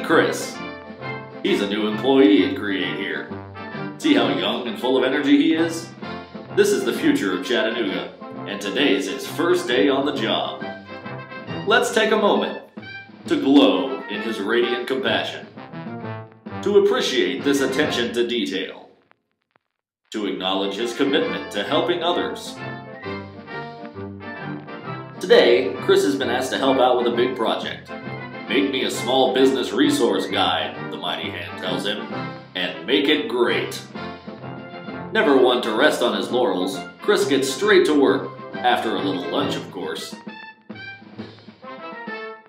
Chris. He's a new employee at Create Here. See how young and full of energy he is? This is the future of Chattanooga, and today is his first day on the job. Let's take a moment to glow in his radiant compassion, to appreciate this attention to detail, to acknowledge his commitment to helping others. Today, Chris has been asked to help out with a big project. Make me a small business resource guide, the mighty hand tells him, and make it great. Never one to rest on his laurels, Chris gets straight to work, after a little lunch, of course.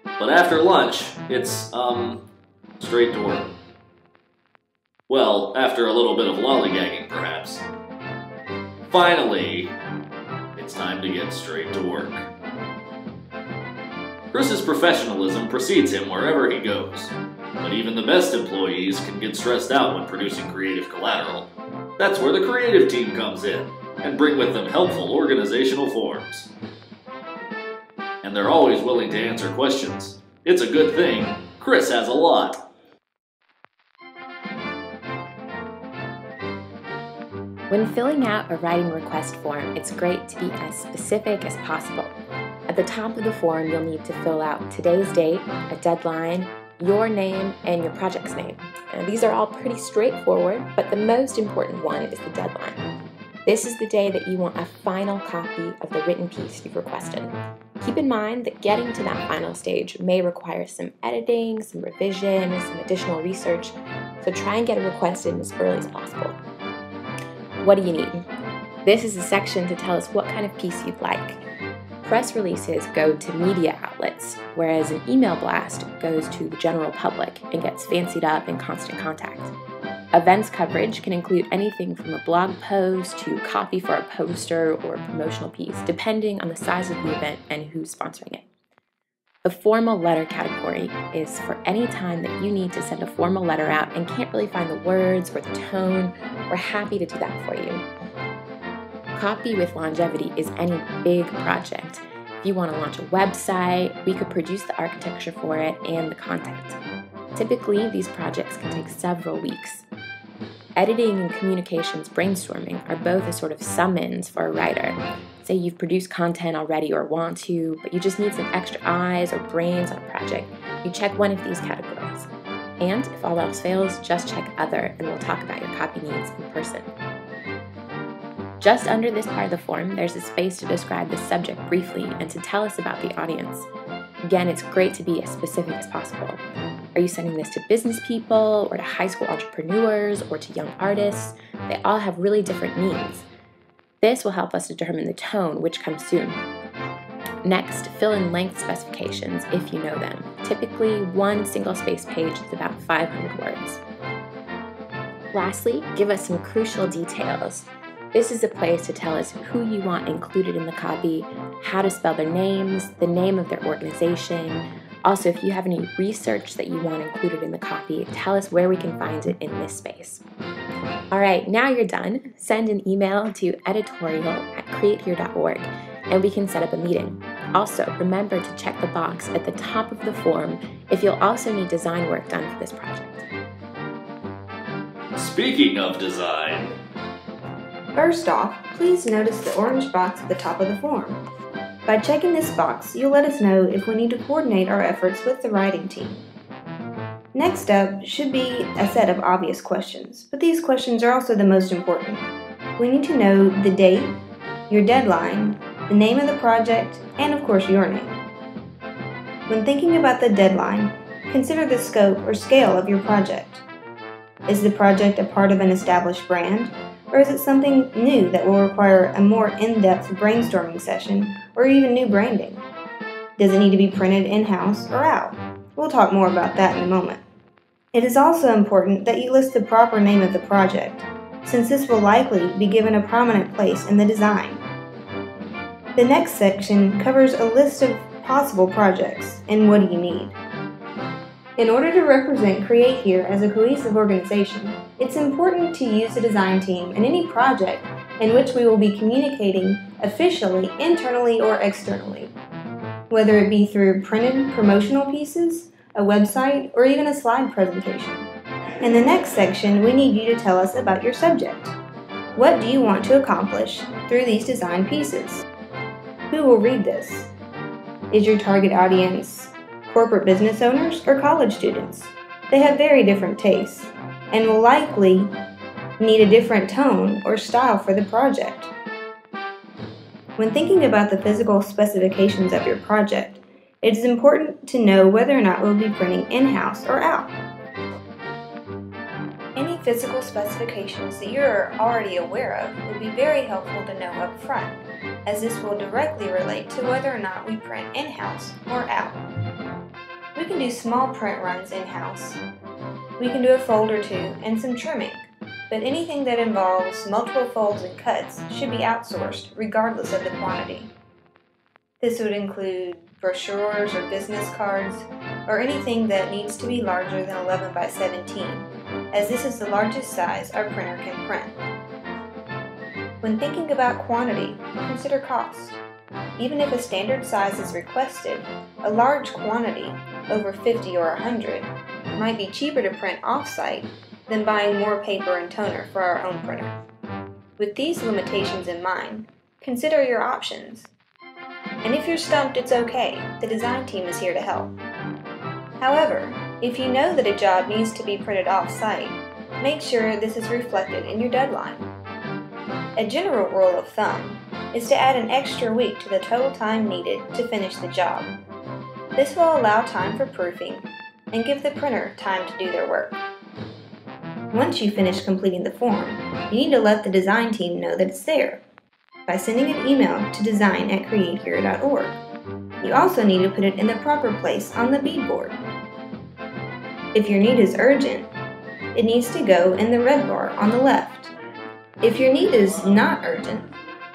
But after lunch, it's, straight to work. Well, after a little bit of lollygagging, perhaps. Finally, it's time to get straight to work. Chris's professionalism precedes him wherever he goes, but even the best employees can get stressed out when producing creative collateral. That's where the creative team comes in, and bring with them helpful organizational forms. And they're always willing to answer questions. It's a good thing. Chris has a lot. When filling out a writing request form, it's great to be as specific as possible. At the top of the form, you'll need to fill out today's date, a deadline, your name, and your project's name. Now, these are all pretty straightforward, but the most important one is the deadline. This is the day that you want a final copy of the written piece you've requested. Keep in mind that getting to that final stage may require some editing, some revision, some additional research, so try and get a request in as early as possible. What do you need? This is a section to tell us what kind of piece you'd like. Press releases go to media outlets, whereas an email blast goes to the general public and gets fancied up in Constant Contact. Events coverage can include anything from a blog post to copy for a poster or a promotional piece, depending on the size of the event and who's sponsoring it. The formal letter category is for any time that you need to send a formal letter out and can't really find the words or the tone. We're happy to do that for you. Copy with longevity is any big project. If you want to launch a website, we could produce the architecture for it and the content. Typically, these projects can take several weeks. Editing and communications brainstorming are both a sort of summons for a writer. Say you've produced content already or want to, but you just need some extra eyes or brains on a project. You check one of these categories. And if all else fails, just check other, and we'll talk about your copy needs in person. Just under this part of the form, there's a space to describe the subject briefly and to tell us about the audience. Again, it's great to be as specific as possible. Are you sending this to business people, or to high school entrepreneurs, or to young artists? They all have really different needs. This will help us determine the tone, which comes soon. Next, fill in length specifications if you know them. Typically, one single-space page is about 500 words. Lastly, give us some crucial details. This is a place to tell us who you want included in the copy, how to spell their names, the name of their organization. Also, if you have any research that you want included in the copy, tell us where we can find it in this space. All right, now you're done. Send an email to editorial@createhere.org and we can set up a meeting. Also, remember to check the box at the top of the form if you'll also need design work done for this project. Speaking of design, First off, please notice the orange box at the top of the form. By checking this box, you'll let us know if we need to coordinate our efforts with the writing team. Next up should be a set of obvious questions, but these questions are also the most important. We need to know the date, your deadline, the name of the project, and of course your name. When thinking about the deadline, consider the scope or scale of your project. Is the project a part of an established brand? Or is it something new that will require a more in-depth brainstorming session or even new branding? Does it need to be printed in-house or out? We'll talk more about that in a moment. It is also important that you list the proper name of the project, since this will likely be given a prominent place in the design. The next section covers a list of possible projects and what do you need. In order to represent Create Here as a cohesive organization, it's important to use the design team in any project in which we will be communicating officially, internally, or externally. Whether it be through printed promotional pieces a website, or even a slide presentation. In the next section, we need you to tell us about your subject. What do you want to accomplish through these design pieces? Who will read this? Is your target audience corporate business owners or college students? They have very different tastes and will likely need a different tone or style for the project. When thinking about the physical specifications of your project, it is important to know whether or not we'll be printing in-house or out. Any physical specifications that you're already aware of would be very helpful to know up front, as this will directly relate to whether or not we print in-house or out. We can do small print runs in-house. We can do a fold or two and some trimming, but anything that involves multiple folds and cuts should be outsourced regardless of the quantity. This would include brochures or business cards, or anything that needs to be larger than 11 by 17, as this is the largest size our printer can print. When thinking about quantity, consider cost. Even if a standard size is requested, a large quantity, over 50 or 100, might be cheaper to print off-site than buying more paper and toner for our own printer. With these limitations in mind, consider your options. And if you're stumped, it's okay. The design team is here to help. However, if you know that a job needs to be printed off-site, make sure this is reflected in your deadline. A general rule of thumb is to add an extra week to the total time needed to finish the job. This will allow time for proofing and give the printer time to do their work. Once you finish completing the form, you need to let the design team know that it's there by sending an email to design@createhere.org. You also need to put it in the proper place on the bead board. If your need is urgent, it needs to go in the red bar on the left. If your need is not urgent,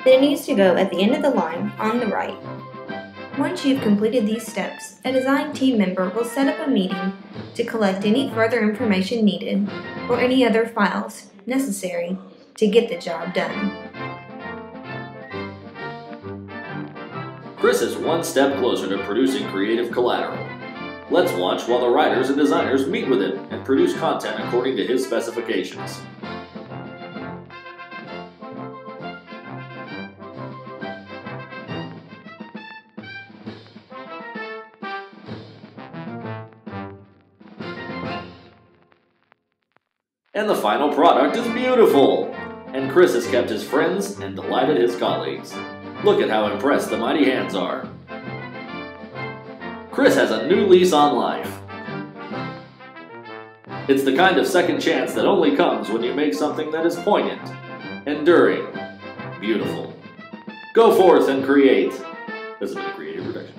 then it needs to go at the end of the line on the right. Once you've completed these steps, a design team member will set up a meeting to collect any further information needed or any other files necessary to get the job done. Chris is one step closer to producing creative collateral. Let's watch while the writers and designers meet with him and produce content according to his specifications. And the final product is beautiful! And Chris has kept his friends and delighted his colleagues. Look at how impressed the mighty hands are. Chris has a new lease on life. It's the kind of second chance that only comes when you make something that is poignant, enduring, beautiful. Go forth and create. This has been a Creative Production.